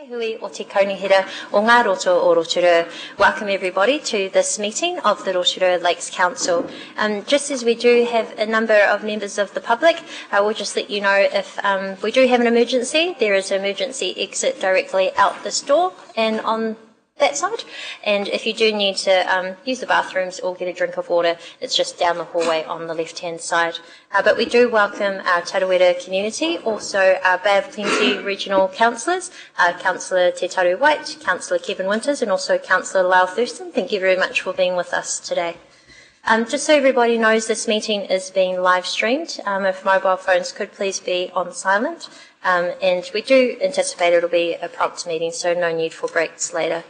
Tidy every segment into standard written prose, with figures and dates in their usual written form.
Hui o te kaunihira o ngā roto o Rotorua. Welcome everybody to this meeting of the Rotorua Lakes Council. Just as we do have a number of members of the public, I will just let you know if we do have an emergency, there is an emergency exit directly out this door and on that side. And if you do need to use the bathrooms or get a drink of water, it's just down the hallway on the left-hand side. But we do welcome our Tarawera community, also our Bay of Plenty regional councillors, Councillor Te Taru White, Councillor Kevin Winters, and also Councillor Lau Thurston. Thank you very much for being with us today. Just so everybody knows, this meeting is being live streamed. If mobile phones could please be on silent. And we do anticipate it'll be a prompt meeting, so no need for breaks later.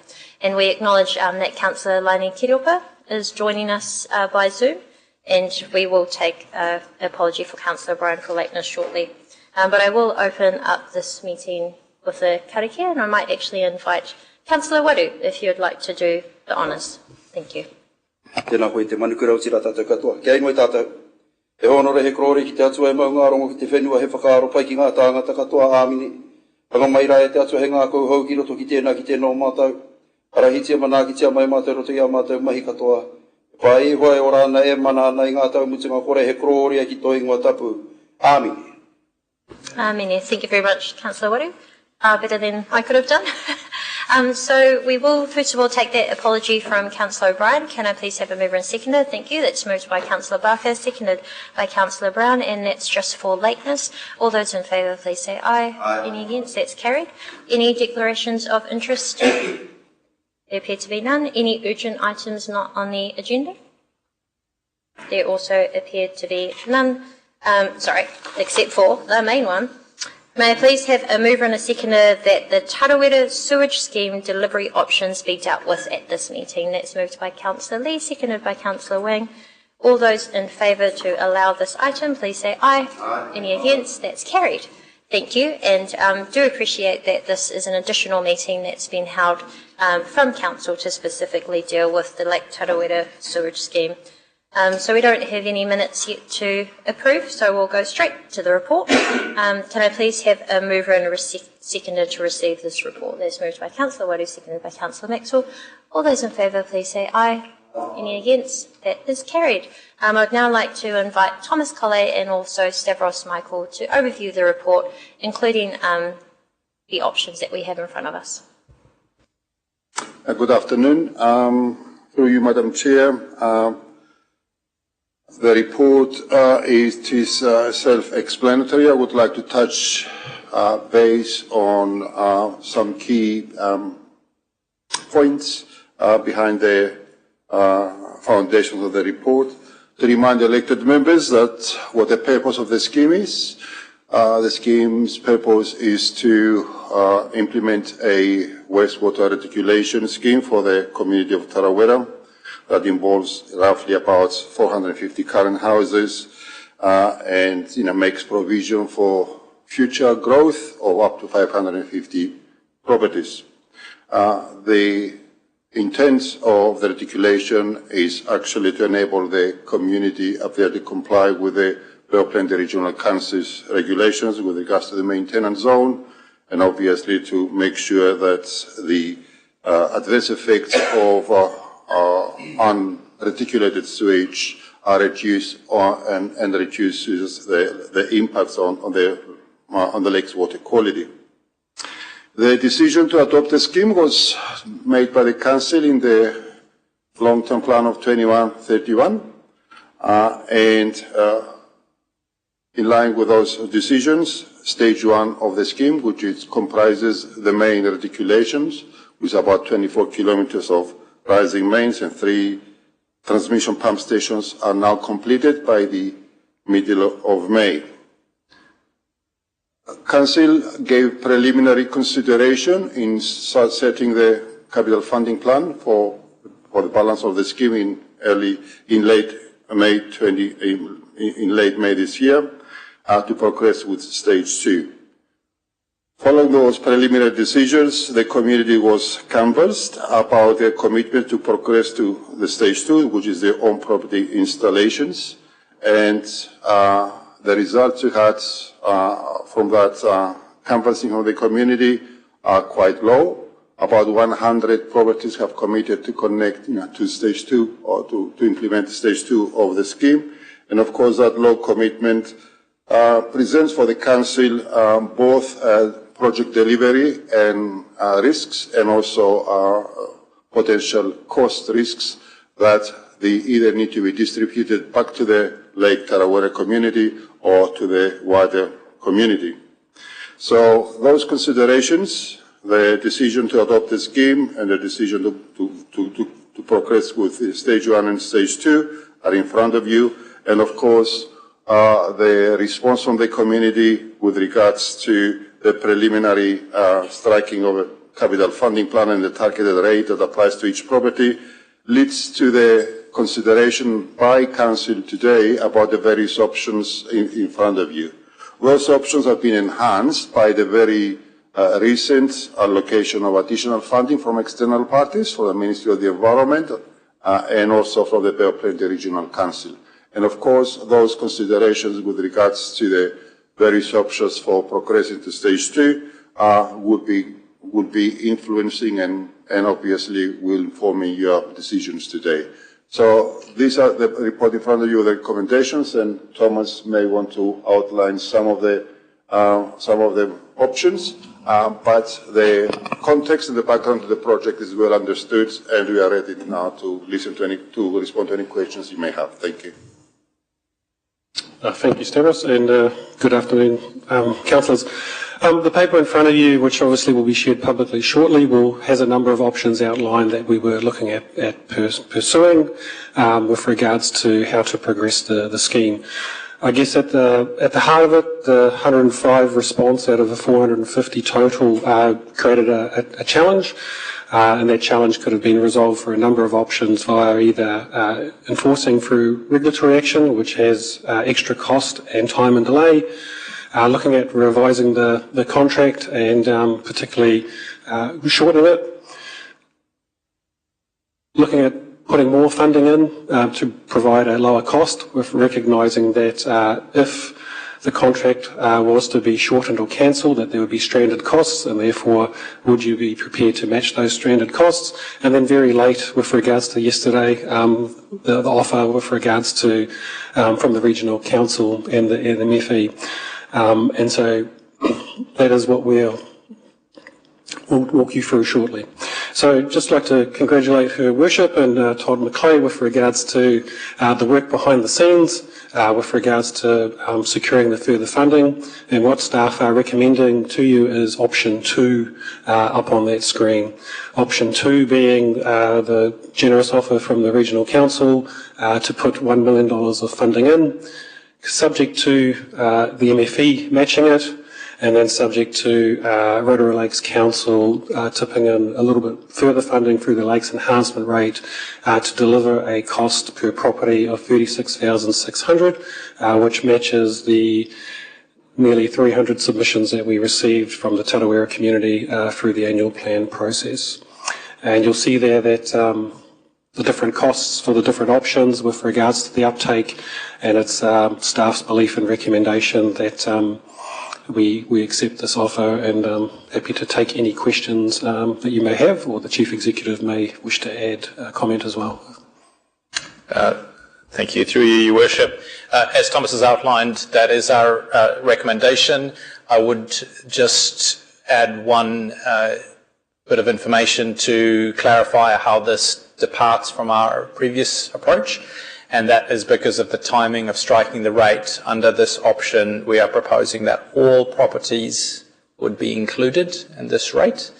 And we acknowledge that Councillor Laini Kiriopa is joining us by Zoom, and we will take an apology for Councillor Brian for lateness shortly. But I will open up this meeting with a karakia, and I might actually invite Councillor Waru if you'd like to do the honours. Thank you. Tēnā koe te manukura o tira tātou katoa. Kia ingoe tātou. E honore he korore ki te atua e maunga rongo ki te whenua he whakaaro pai ki ngā tāngata katoa āmini. Panga mai rai e te atua he ngā kou hau ki roto ki tēnā ki tēnā o mātou. Arahitia mana ki tia mai mātou roto i a mātou mahi katoa. Pai hoa e orana e mana ana i ngā tau mutunga kore he korore ki toi ingoa tapu. Āmini. Āmini. Thank you very much, Councillor Waru. Better than I could have done. So we will first of all take that apology from Councillor O'Brien. Can I please have a mover and seconder? Thank you. That's moved by Councillor Barker, seconded by Councillor Brown, and that's just for lateness. All those in favour, please say aye. Aye. Any against? That's carried. Any declarations of interest? There appear to be none. Any urgent items not on the agenda? There also appear to be none. Except for the main one. May I please have a mover and a seconder that the Tarawera Sewage Scheme delivery options be dealt with at this meeting? That's moved by Councillor Lee, seconded by Councillor Wang. All those in favour to allow this item, please say aye. Aye. Any against? That's carried. Thank you, and do appreciate that this is an additional meeting that's been held from Council to specifically deal with the Lake Tarawera Sewage Scheme. So we don't have any minutes yet to approve, so we'll go straight to the report. Can I please have a mover and a seconder to receive this report? That's moved by Councillor Waru, seconded by Councillor Maxwell. All those in favour, please say aye. Any against? That is carried. I'd now like to invite Thomas Colley and also Stavros Michael to overview the report, including the options that we have in front of us. Good afternoon. Through you, Madam Chair. The report is self-explanatory. I would like to touch base on some key points behind the foundations of the report. To remind elected members that what the purpose of the scheme is. The scheme's purpose is to implement a wastewater reticulation scheme for the community of Tarawera. That involves roughly about 450 current houses and makes provision for future growth of up to 550 properties. The intent of the reticulation is actually to enable the community up there to comply with the Bay of Plenty Regional Council's regulations with regards to the maintenance zone, and obviously to make sure that the adverse effects of unreticulated sewage are reduced and reduces the impacts on the lake's water quality. The decision to adopt the scheme was made by the Council in the long-term plan of 21-31, and in line with those decisions, stage one of the scheme, which comprises the main reticulations, with about 24 kilometers of rising mains and 3 transmission pump stations, are now completed by the middle of May. Council gave preliminary consideration in setting the capital funding plan for the balance of the scheme in late May this year to progress with stage 2. Following those preliminary decisions, the community was canvassed about their commitment to progress to the stage 2, which is their own property installations, and the results we had from that canvassing of the community are quite low. About 100 properties have committed to connect to stage 2 or to implement stage 2 of the scheme. And of course, that low commitment presents for the council both project delivery and risks, and also potential cost risks that they either need to be distributed back to the Lake Tarawera community or to the wider community. So those considerations, the decision to adopt the scheme and the decision to progress with stage 1 and stage 2 are in front of you. And of course, the response from the community with regards to the preliminary striking of a capital funding plan and the targeted rate that applies to each property leads to the consideration by Council today about the various options in front of you. Those options have been enhanced by the very recent allocation of additional funding from external parties for the Ministry of the Environment and also from the Bay of Plenty Regional Council. And of course, those considerations with regards to the various options for progressing to stage 2 would be influencing and obviously will inform your decisions today. So these are the report in front of you, the recommendations, and Thomas may want to outline some of the options, but the context and the background of the project is well understood, and we are ready now to listen to respond to any questions you may have. Thank you. Thank you, Stavros, and good afternoon, councillors. The paper in front of you, which obviously will be shared publicly shortly, has a number of options outlined that we were looking at pursuing with regards to how to progress the scheme. I guess at the heart of it, the 105 response out of the 450 total created a challenge. And that challenge could have been resolved for a number of options via either enforcing through regulatory action, which has extra cost and time and delay, looking at revising the contract and particularly shortening it, looking at putting more funding in to provide a lower cost, with recognising that if the contract was to be shortened or cancelled, that there would be stranded costs, and therefore would you be prepared to match those stranded costs? And then very late, with regards to yesterday, the offer with regards to from the Regional Council and the MFE. And so that is what we'll walk you through shortly. So just like to congratulate Her Worship and Todd McClay with regards to the work behind the scenes, with regards to securing the further funding, and what staff are recommending to you is option 2 up on that screen. Option 2 being the generous offer from the Regional Council to put $1 million of funding in, subject to the MFE matching it, and then subject to Rotorua Lakes Council tipping in a little bit further funding through the Lakes Enhancement Rate to deliver a cost per property of $36,600, which matches the nearly 300 submissions that we received from the Tarawera community through the annual plan process. And you'll see there that the different costs for the different options with regards to the uptake, and it's staff's belief and recommendation that we accept this offer, and happy to take any questions that you may have, or the Chief Executive may wish to add a comment as well. Thank you. Through you, Your Worship. As Thomas has outlined, that is our recommendation. I would just add one bit of information to clarify how this departs from our previous approach, and that is because of the timing of striking the rate. Under this option, we are proposing that all properties would be included in this rate,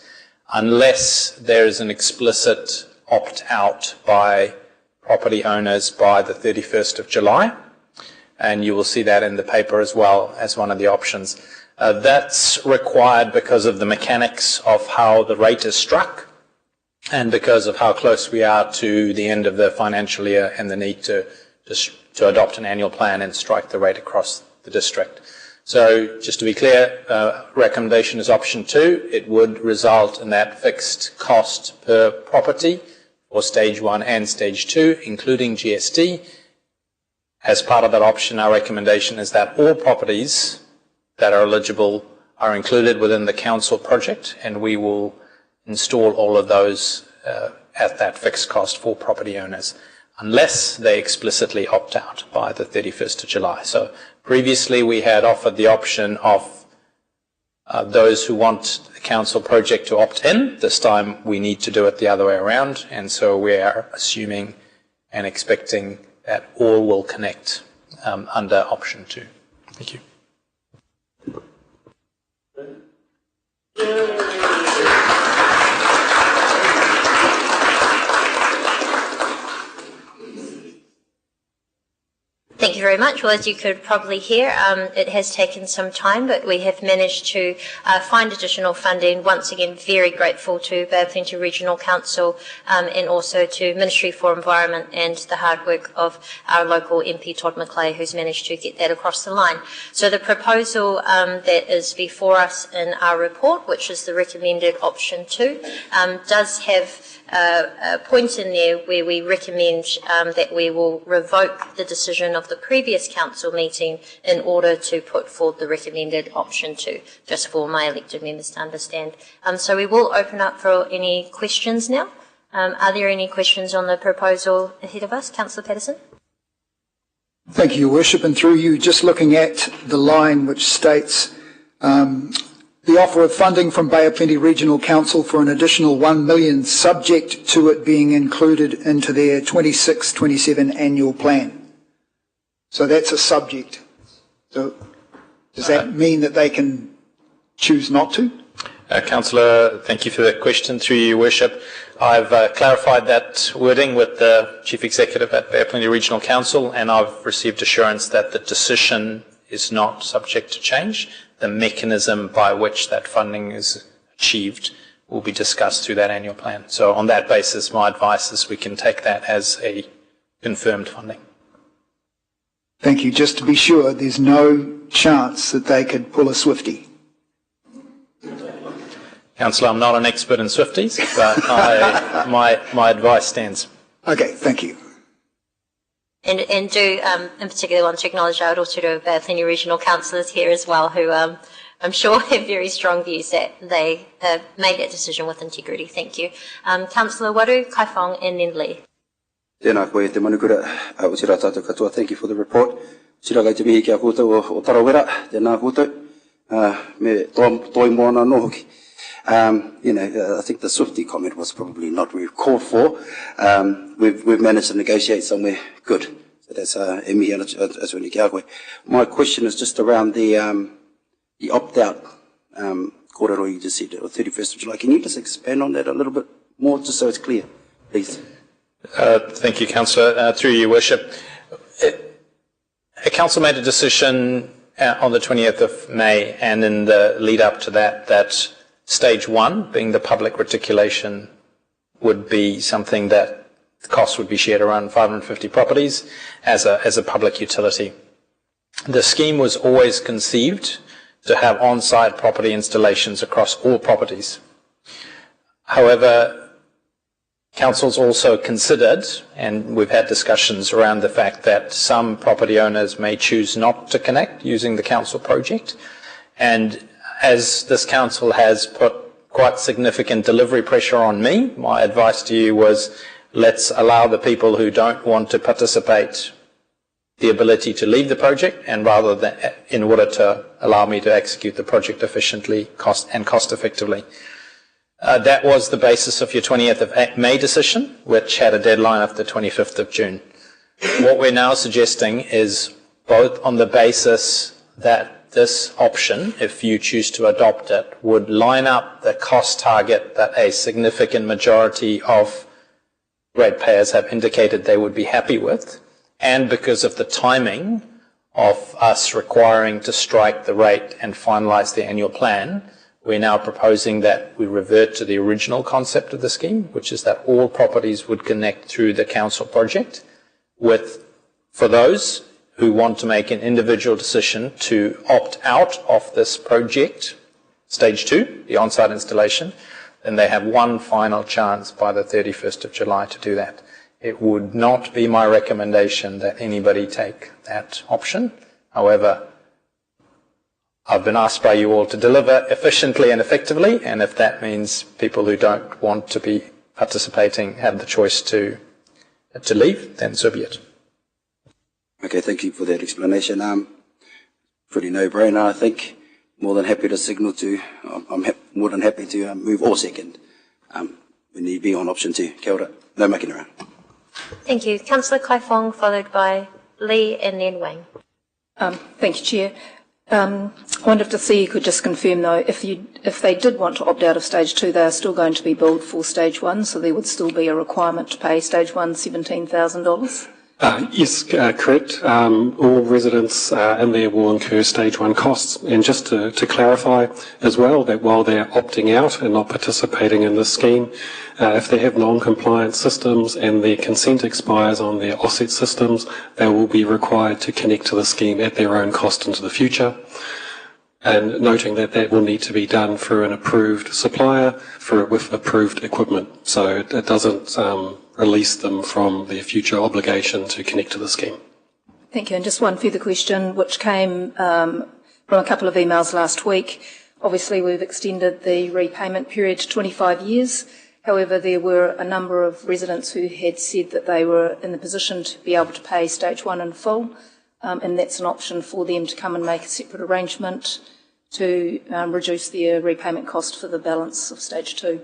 unless there is an explicit opt-out by property owners by the 31st of July. And you will see that in the paper as well as one of the options. That's required because of the mechanics of how the rate is struck, and because of how close we are to the end of the financial year and the need to adopt an annual plan and strike the rate across the district. So just to be clear, recommendation is option 2. It would result in that fixed cost per property for stage 1 and stage 2, including GST. As part of that option, our recommendation is that all properties that are eligible are included within the council project, and we will install all of those at that fixed cost for property owners, unless they explicitly opt out by the 31st of July. So previously we had offered the option of those who want the council project to opt in. This time we need to do it the other way around, and so we are assuming and expecting that all will connect under option 2. Thank you. Thank you very much. Well, as you could probably hear, it has taken some time, but we have managed to find additional funding. Once again, very grateful to Bay of Plenty Regional Council and also to Ministry for Environment and the hard work of our local MP Todd McClay, who's managed to get that across the line. So the proposal that is before us in our report, which is the recommended option 2, does have a point in there where we recommend that we will revoke the decision of the previous council meeting in order to put forward the recommended option 2, just for my elected members to understand. So we will open up for any questions now. Are there any questions on the proposal ahead of us? Councillor Patterson? Thank you, Your Worship, and through you, just looking at the line which states the offer of funding from Bay of Plenty Regional Council for an additional $1 million, subject to it being included into their 26-27 annual plan. So that's a subject. So does that mean that they can choose not to? Councillor, thank you for that question. Through you, Your Worship, I've clarified that wording with the Chief Executive at Bay of Plenty Regional Council, and I've received assurance that the decision is not subject to change. The mechanism by which that funding is achieved will be discussed through that annual plan. So on that basis, my advice is we can take that as a confirmed funding. Thank you. Just to be sure, there's no chance that they could pull a Swiftie. Councillor, I'm not an expert in Swifties, but my advice stands. Okay, thank you. And do, in particular, want to acknowledge our Rotorua Lakes Regional Councillors here as well, who I'm sure have very strong views that they made that decision with integrity. Thank you. Councillor Waru, Kaifong, and then Lee. Tēnā koe te manukura, o tira tātou katoa, thank you for the report. Tira kai te mihi kia koutou o tarawera, tēnā koutou, me toi moana no hoki. I think the Swiftie comment was probably not really called for. We've managed to negotiate somewhere good. So that's e mihi as when kia koe. My question is just around the opt-out kōrero you just said, or 31st of July. Can you just expand on that a little bit more, just so it's clear, please? Thank you, Councillor. Through you, Worship. A council made a decision on the 20th of May, and in the lead up to that stage 1, being the public reticulation, would be something that the cost would be shared around 550 properties as a public utility. The scheme was always conceived to have on-site property installations across all properties. However, Council's also considered, and we've had discussions around the fact that some property owners may choose not to connect using the council project. And as this council has put quite significant delivery pressure on me, my advice to you was, let's allow the people who don't want to participate the ability to leave the project, and rather than, in order to allow me to execute the project efficiently cost effectively. That was the basis of your 20th of May decision, which had a deadline of the 25th of June. What we're now suggesting is, both on the basis that this option, if you choose to adopt it, would line up the cost target that a significant majority of ratepayers have indicated they would be happy with, and because of the timing of us requiring to strike the rate and finalise the annual plan, we're now proposing that we revert to the original concept of the scheme, which is that all properties would connect through the council project, with, for those who want to make an individual decision to opt out of this project, stage 2, the on-site installation, then they have one final chance by the 31st of July to do that. It would not be my recommendation that anybody take that option. However, I've been asked by you all to deliver efficiently and effectively, and if that means people who don't want to be participating have the choice to leave, then so be it. Okay, thank you for that explanation. Pretty no-brainer, I think. More than happy to signal to, I'm more than happy to move or second when need be on option 2. Kia ora. No mucking around. Thank you. Councillor Kaifong, followed by Lee and then Wang. Thank you, Chair. I wonder if the CEO could just confirm, though, if they did want to opt out of Stage 2, they are still going to be billed for Stage 1, so there would still be a requirement to pay Stage 1 $17,000? Yes, correct. All residents in there will incur Stage 1 costs. And just to clarify as well, that while they're opting out and not participating in this scheme, if they have non-compliant systems and their consent expires on their offset systems, they will be required to connect to the scheme at their own cost into the future. And noting that that will need to be done through an approved supplier with approved equipment. So it doesn't release them from their future obligation to connect to the scheme. Thank you. And just one further question, which came from a couple of emails last week. Obviously, we've extended the repayment period to 25 years. However, there were a number of residents who had said that they were in the position to be able to pay Stage 1 in full, and that's an option for them to come and make a separate arrangement to reduce their repayment cost for the balance of Stage 2.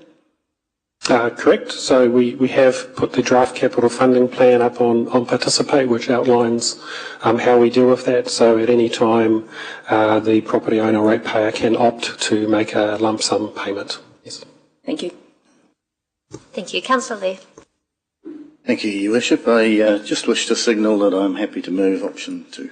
Correct. So we have put the draft capital funding plan up on Participate, which outlines how we deal with that. So at any time, the property owner or ratepayer can opt to make a lump sum payment. Yes. Thank you. Thank you. Councillor Lee. Thank you, Your Worship. I just wish to signal that I'm happy to move option 2.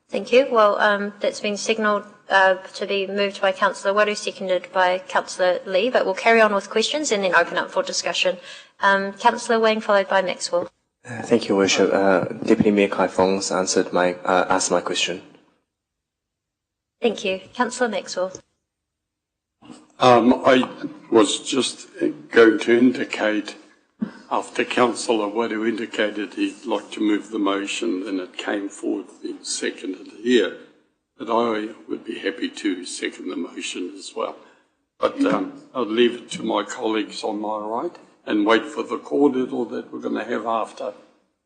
Thank you. Well, that's been signalled to be moved by Councillor Waru, seconded by Councillor Lee, but we'll carry on with questions and then open up for discussion. Councillor Wang, followed by Maxwell. Thank you, Worship. Deputy Mayor Kai Fong's asked my question. Thank you. Councillor Maxwell. I was just going to indicate, after Councillor Waru indicated he'd like to move the motion and it came forward being seconded here, that I would be happy to second the motion as well. But I'll leave it to my colleagues on my right and wait for the cordial that we're going to have after.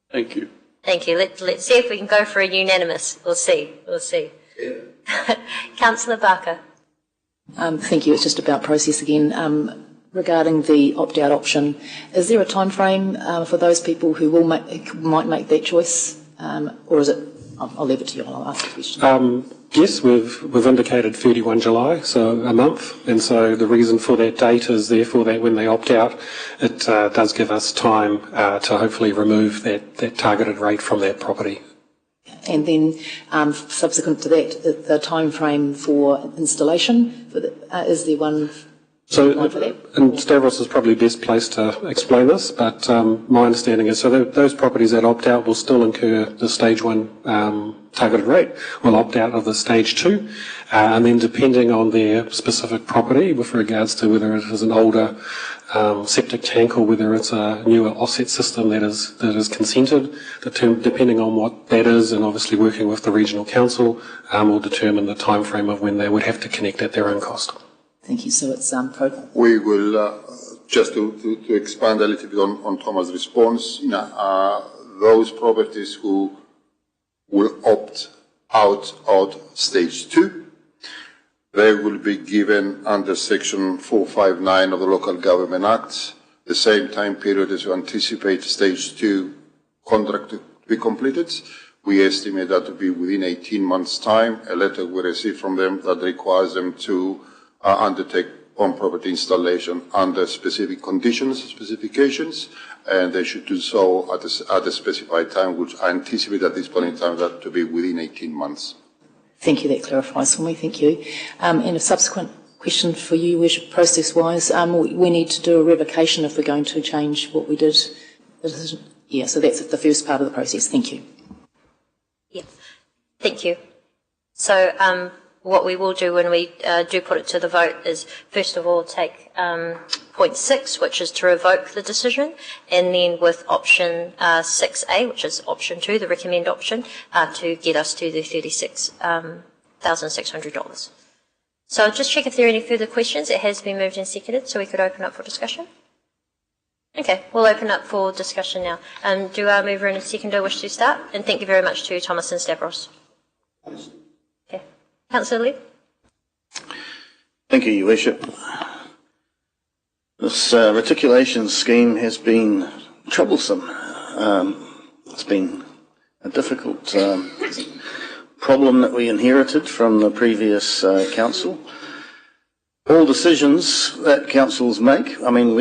Thank you. Thank you. Let's see if we can go for a unanimous. We'll see. Yeah. Councillor Barker. Thank you. It's just about process again. Regarding the opt-out option, is there a time frame for those people who might make that choice, or is it? I'll leave it to you. I'll ask the question. Yes, we've indicated 31 July, so a month, and so the reason for that date is therefore that when they opt out, it does give us time to hopefully remove that targeted rate from that property. And then, subsequent to that, the time frame for installation, is there one? So, and Stavros is probably best placed to explain this, but my understanding is so those properties that opt out will still incur the Stage 1 targeted rate, will opt out of the Stage 2, and then depending on their specific property with regards to whether it is an older septic tank or whether it's a newer offset system that is consented, depending on what that is, and obviously working with the regional council, will determine the time frame of when they would have to connect at their own cost. Thank you. So it's We will just to expand a little bit on Thomas' response. Those properties who will opt out of Stage 2, they will be given under Section 459 of the Local Government Act the same time period as you anticipate Stage 2 contract to be completed. We estimate that to be within 18 months' time. A letter we receive from them that requires them to undertake on-property installation under specific conditions, specifications, and they should do so at a specified time, which I anticipate at this point in time that to be within 18 months. Thank you. That clarifies for me. Thank you. And a subsequent question for you, process-wise, we need to do a revocation if we're going to change what we did. Yeah, so that's the first part of the process. Thank you. Yeah, thank you. So what we will do when we do put it to the vote is, first of all, take point 6, which is to revoke the decision, and then with option 6A, which is option 2, the recommend option, to get us to the 36 $1,600. So I'll just check if there are any further questions. It has been moved and seconded, so we could open up for discussion. Okay, we'll open up for discussion now. Do our mover and seconder wish to start? And thank you very much to Thomas and Stavros. Okay, Councillor Lee. Thank you, Your Worship. This reticulation scheme has been troublesome. It's been a difficult problem that we inherited from the previous council. All decisions that councils make, I mean,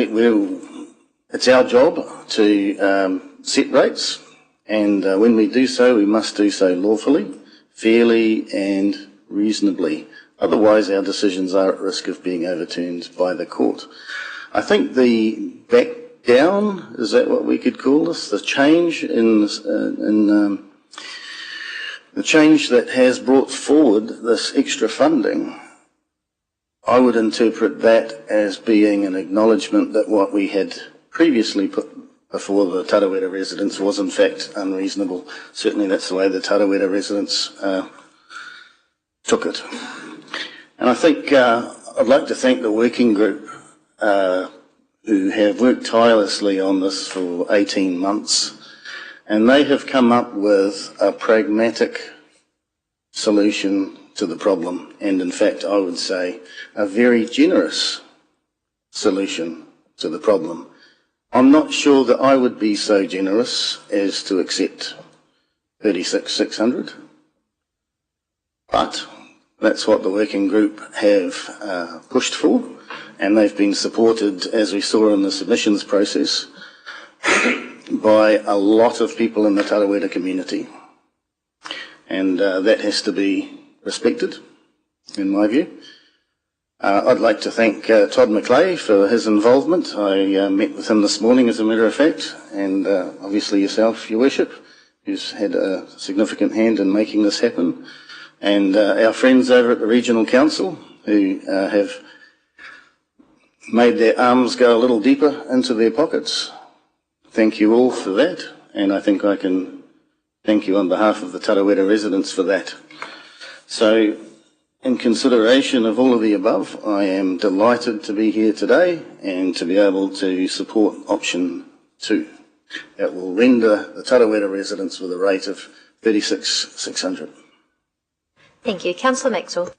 it's our job to set rates, and when we do so, we must do so lawfully, fairly and reasonably. Otherwise, our decisions are at risk of being overturned by the court. I think the back down, is that what we could call this? The change the change that has brought forward this extra funding, I would interpret that as being an acknowledgement that what we had previously put before the Tarawera residents was in fact unreasonable. Certainly that's the way the Tarawera residents took it. And I think I'd like to thank the working group who have worked tirelessly on this for 18 months, and they have come up with a pragmatic solution to the problem, and in fact I would say a very generous solution to the problem. I'm not sure that I would be so generous as to accept 36,600, but that's what the working group have pushed for, and they've been supported, as we saw in the submissions process, by a lot of people in the Tarawera community. And that has to be respected, in my view. I'd like to thank Todd McClay for his involvement. I met with him this morning, as a matter of fact, and obviously yourself, Your Worship, who's had a significant hand in making this happen, and our friends over at the Regional Council, who have made their arms go a little deeper into their pockets. Thank you all for that, and I think I can thank you on behalf of the Tarawera residents for that. So, in consideration of all of the above, I am delighted to be here today and to be able to support option 2. That will render the Tarawera residents with a rate of 36,600. Thank you. Councillor Maxwell.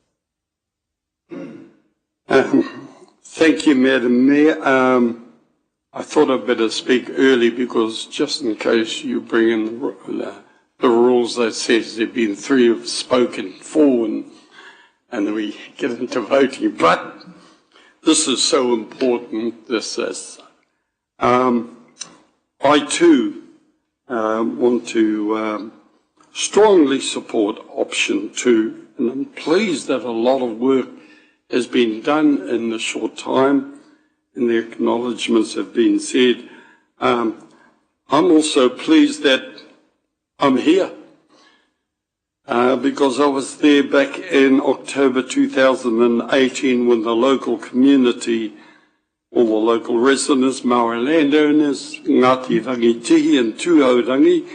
Thank you, Madam Mayor. I thought I'd better speak early because just in case you bring in the rules that says there have been 3 who have spoken for and we get into voting. But this is so important, this is. I too want to strongly support option 2, and I'm pleased that a lot of work has been done in the short time, and the acknowledgements have been said. I'm also pleased that I'm here because I was there back in October 2018 when the local community, all the local residents, Maori landowners, Ngāti Rangitihi and Tūaurangi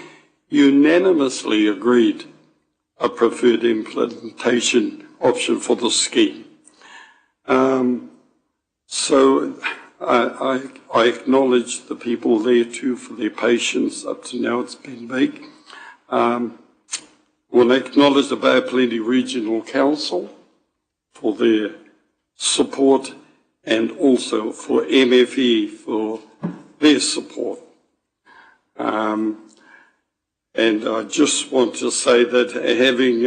unanimously agreed a preferred implementation option for the scheme. So I acknowledge the people there too for their patience. Up to now it's been big. I want to acknowledge the Bay of Plenty Regional Council for their support and also for MFE for their support. And I just want to say that having,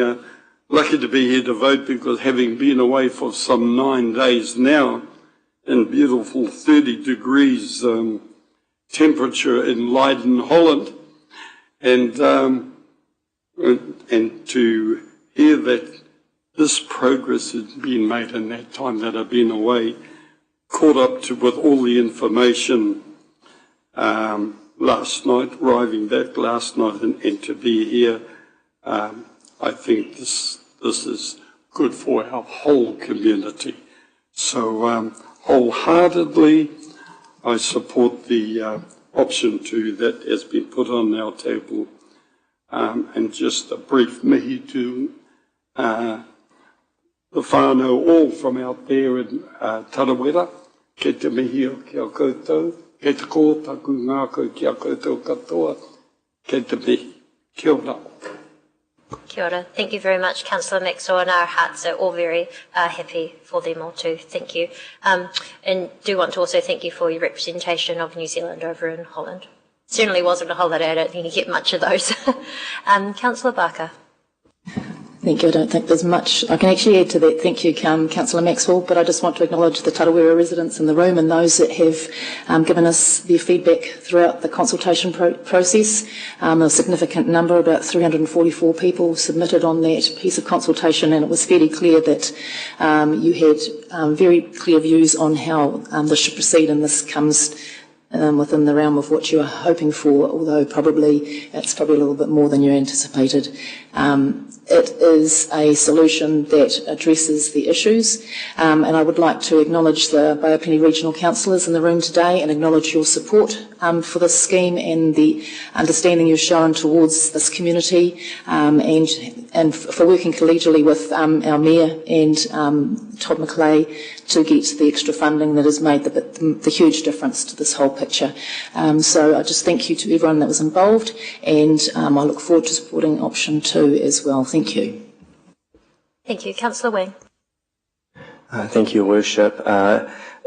lucky to be here to vote because having been away for some 9 days now in beautiful 30 degrees temperature in Leiden, Holland, and to hear that this progress has been made in that time that I've been away, caught up to with all the information last night, arriving back last night, and to be here, I think this is good for our whole community. So wholeheartedly, I support the option 2 that has been put on our table. And just a brief me to the whānau all from out there in Tarawera, ke te mihi o ki a koutou, ke te kōtaku ngākau ki a koutou katoa, ke te mihi. Kia ora. Kia ora. Thank you very much, Councillor Maxwell, and our hearts are all very happy for them all too. Thank you. And do want to also thank you for your representation of New Zealand over in Holland. Certainly wasn't a holiday. I don't think you get much of those. Councillor Barker. Thank you. I don't think there's much I can actually add to that. Thank you, Councillor Maxwell, but I just want to acknowledge the Tarawera residents in the room and those that have given us their feedback throughout the consultation process. A significant number, about 344 people submitted on that piece of consultation, and it was fairly clear that you had very clear views on how this should proceed, and this comes within the realm of what you are hoping for, although it's probably a little bit more than you anticipated. It is a solution that addresses the issues, and I would like to acknowledge the Bay of Plenty Regional Councillors in the room today and acknowledge your support for this scheme and the understanding you've shown towards this community, and for working collegially with our Mayor and Todd McClay to get the extra funding that has made the huge difference to this whole picture. So I just thank you to everyone that was involved, and I look forward to supporting option 2 as well. Thank you. Thank you. Councillor Wang. Thank you, Worship.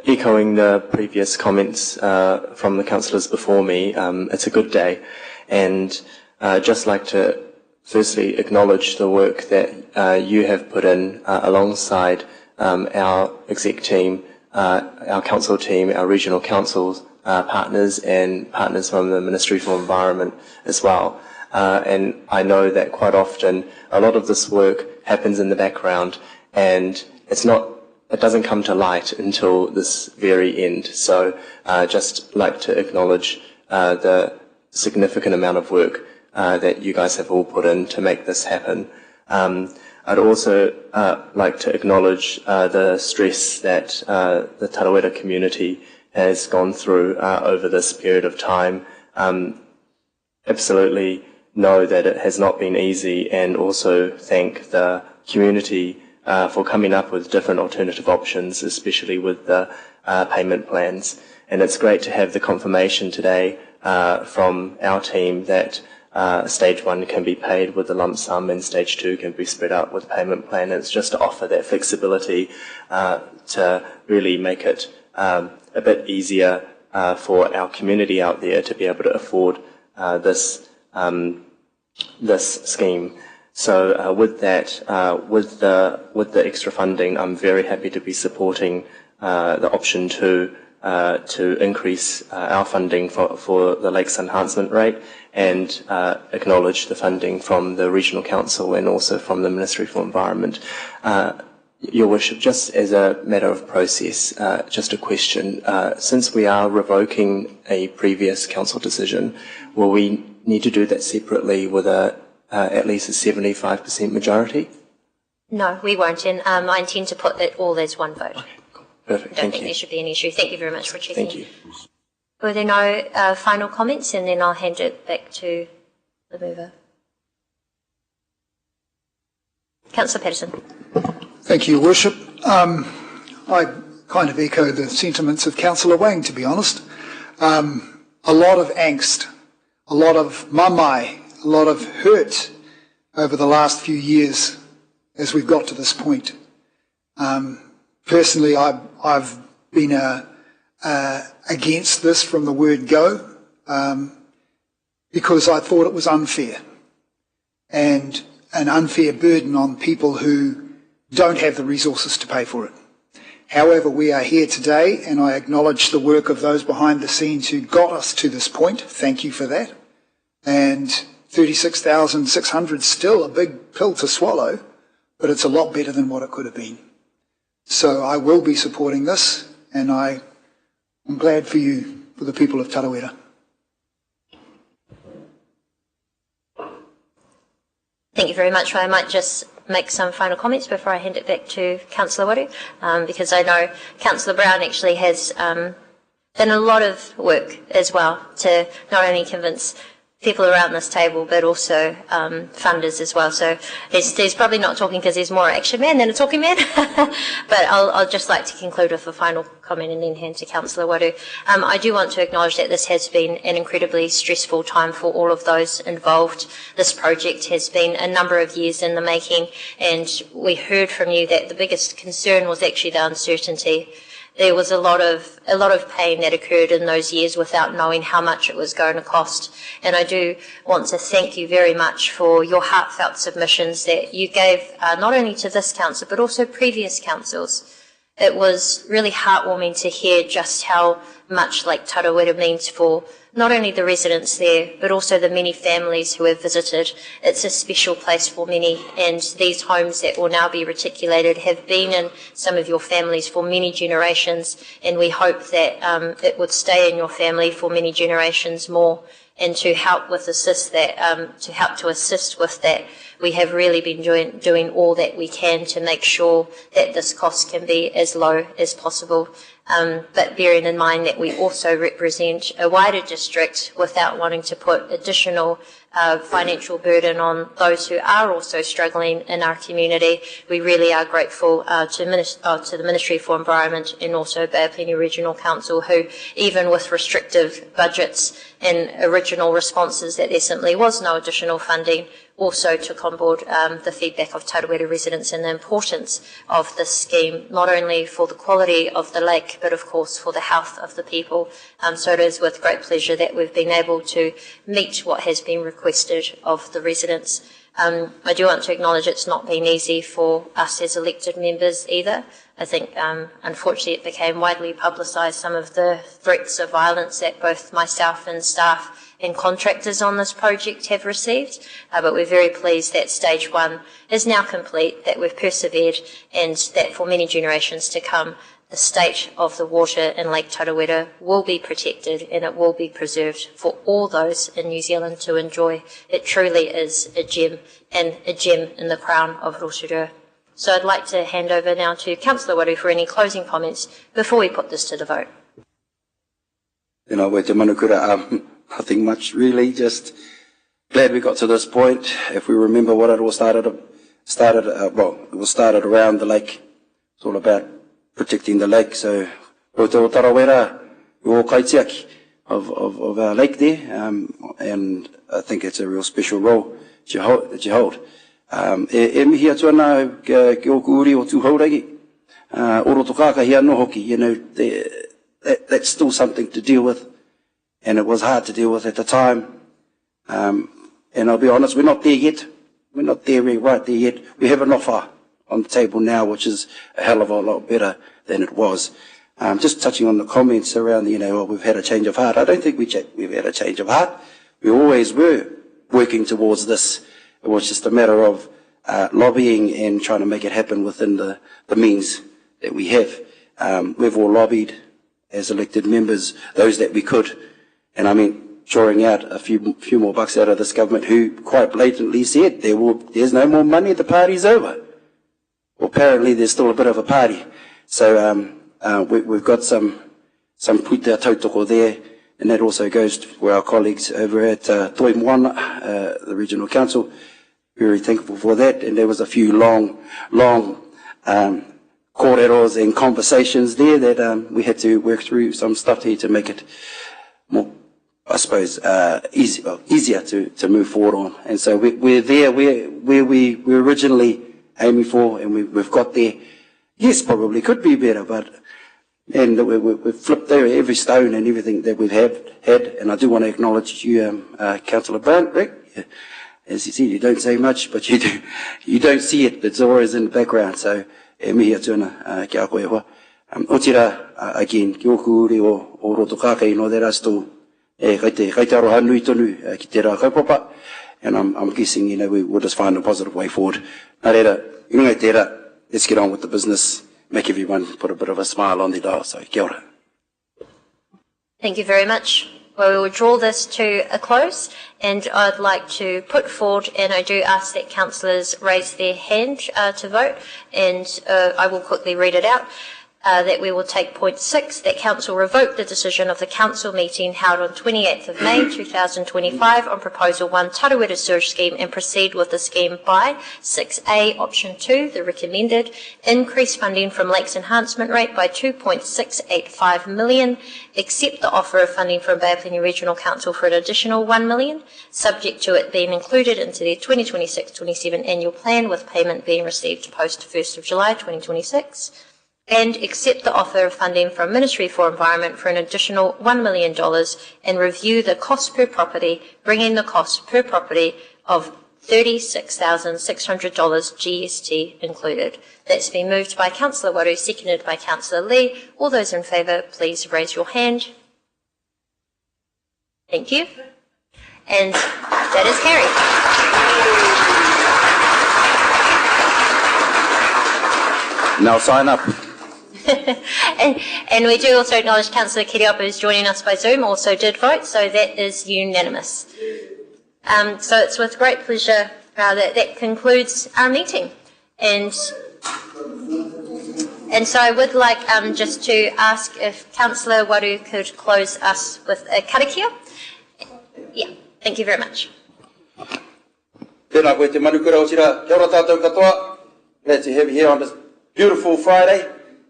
Echoing the previous comments from the councillors before me, it's a good day, and just like to firstly acknowledge the work that you have put in alongside our exec team, our council team, our regional councils, partners and partners from the Ministry for Environment as well. And I know that quite often a lot of this work happens in the background, and it doesn't come to light until this very end. So just like to acknowledge the significant amount of work that you guys have all put in to make this happen. I'd also like to acknowledge the stress that the Tarawera community has gone through over this period of time. Absolutely know that it has not been easy, and also thank the community for coming up with different alternative options, especially with the payment plans. And it's great to have the confirmation today from our team that stage 1 can be paid with a lump sum and stage 2 can be spread out with a payment plan. It's just to offer that flexibility to really make it a bit easier for our community out there to be able to afford this scheme. So with that, with the extra funding, I'm very happy to be supporting the option 2 to increase our funding for the Lakes Enhancement Rate, and acknowledge the funding from the Regional Council and also from the Ministry for Environment. Your Worship, just as a matter of process, just a question. Since we are revoking a previous council decision, will we need to do that separately with at least a 75% majority? No, we won't, and I intend to put it all as one vote. Okay, cool. Perfect. I don't think there should be an issue. Thank you very much for checking. Thank you. Were there no final comments, and then I'll hand it back to the mover. Councillor Patterson. Thank you, Worship. I kind of echo the sentiments of Councillor Wang, to be honest. A lot of angst, a lot of mamai, a lot of hurt over the last few years as we've got to this point. Personally, I've been against this from the word go, because I thought it was unfair, and an unfair burden on people who don't have the resources to pay for it. However, we are here today, and I acknowledge the work of those behind the scenes who got us to this point. Thank you for that. And 36,600 is still a big pill to swallow, but it's a lot better than what it could have been. So I will be supporting this, and I'm glad for you, for the people of Tarawera. Thank you very much. I might just make some final comments before I hand it back to Councillor Waru, because I know Councillor Brown actually has done a lot of work as well to not only convince people around this table, but also funders as well. So there's probably not talking because there's more action man than a talking man. But I'll just like to conclude with a final comment and then hand to Councillor Waru. I do want to acknowledge that this has been an incredibly stressful time for all of those involved. This project has been a number of years in the making, and we heard from you that the biggest concern was actually the uncertainty. There was a lot of pain that occurred in those years without knowing how much it was going to cost. And I do want to thank you very much for your heartfelt submissions that you gave not only to this council but also previous councils. It was really heartwarming to hear just how much Lake Tarawera means for not only the residents there, but also the many families who have visited. It's a special place for many, and these homes that will now be reticulated have been in some of your families for many generations, and we hope that it would stay in your family for many generations more. And to help with assist with that, we have really been doing all that we can to make sure that this cost can be as low as possible. But bearing in mind that we also represent a wider district without wanting to put additional financial burden on those who are also struggling in our community, we really are grateful to the Ministry for Environment and also Bay of Plenty Regional Council, who, even with restrictive budgets and original responses that there simply was no additional funding, also took on board the feedback of Tarawera residents and the importance of this scheme, not only for the quality of the lake, but of course for the health of the people. So it is with great pleasure that we've been able to meet what has been requested of the residents. I do want to acknowledge it's not been easy for us as elected members either. I think, unfortunately, it became widely publicised, some of the threats of violence that both myself and staff and contractors on this project have received, but we're very pleased that stage one is now complete, that we've persevered, and that for many generations to come, the state of the water in Lake Tarawera will be protected and it will be preserved for all those in New Zealand to enjoy. It truly is a gem, and a gem in the crown of Rotorua. So I'd like to hand over now to Councillor Waru for any closing comments before we put this to the vote. Nothing much really, just glad we got to this point. If we remember what it all started around the lake. It's all about protecting the lake. So, Rotorua Tarawera, your kaitiaki of our lake there, and I think it's a real special role that you hold. E mihi atu ana ke o kuuri o tūhauragi, oro tokaka hi anō hoki, you know, that's still something to deal with. And it was hard to deal with at the time. And I'll be honest, we're not there yet. We're not there, we're right there yet. We have an offer on the table now, which is a hell of a lot better than it was. Just touching on the comments around, we've had a change of heart. I don't think we've had a change of heart. We always were working towards this. It was just a matter of lobbying and trying to make it happen within the means that we have. We've all lobbied as elected members, those that we could. And I mean, shoring out a few more bucks out of this government, who quite blatantly said there's no more money, the party's over. Well, apparently there's still a bit of a party. So we've got some puita tautoko there, and that also goes for our colleagues over at Toi Moana, the Regional Council. Very thankful for that. And there was a few long kōreros and conversations there that we had to work through some stuff here to make it more, I suppose, easier to move forward on. And so we're there where we were originally aiming for, and we've got there. Yes, probably could be better, and we've flipped there every stone and everything that we've had. And I do want to acknowledge you, Councillor Brown, Rick. As you said, you don't say much, but you do. You don't see it, but it's always in the background. So, e mihi atuna kia koe hoa. O tira, again, ki oku uri o Rotorua no that are still kai te aroha nui tonu ki te rā kaupapa. And I'm guessing, we will just find a positive way forward. Nā reira, inungai te rā, let's get on with the business, make everyone put a bit of a smile on their dial. So, kia ora. Thank you very much. Well, we will draw this to a close, and I'd like to put forward, and I do ask that councillors raise their hand to vote, and I will quickly read it out. that we will take point 6, that Council revoke the decision of the Council meeting held on 28th of May 2025 on Proposal 1 Tarawera Sewage Scheme and proceed with the scheme by 6A, Option 2, the recommended, increase funding from Lakes Enhancement Rate by 2.685 million, accept the offer of funding from Bay of Plenty Regional Council for an additional 1 million, subject to it being included into their 2026-27 annual plan with payment being received post 1st of July 2026. And accept the offer of funding from Ministry for Environment for an additional $1 million and review the cost per property, bringing the cost per property of $36,600 GST included. That's been moved by Councillor Waru, seconded by Councillor Lee. All those in favour, please raise your hand. Thank you. And that is carried. Now sign up. and we do also acknowledge Councillor Kiriopa, who's joining us by Zoom, also did vote, so that is unanimous. So it's with great pleasure that concludes our meeting. And so I would like just to ask if Councillor Waru could close us with a karakia. Yeah, thank you very much. Tēnā koe te manukura o sira. Kia ora tātou katoa. Glad to have you here on this beautiful Friday.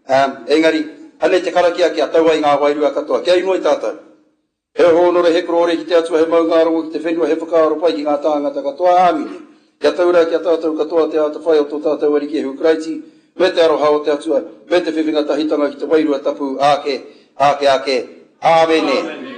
Engari, ane te karakia kia taua I ngā wairua katoa. Kia inoi tātou. He honore he korore ki te atua he maunga rongo ki te whenua he whakaaro pai ki ngā tāngata katoa āmine. Kia taura kia tātou katoa te ata whai o tō tātou ariki e hukraiti. Me te aroha o te atua. Me te whiwhinga tahitanga ki te wairua tapu āke. Āmene.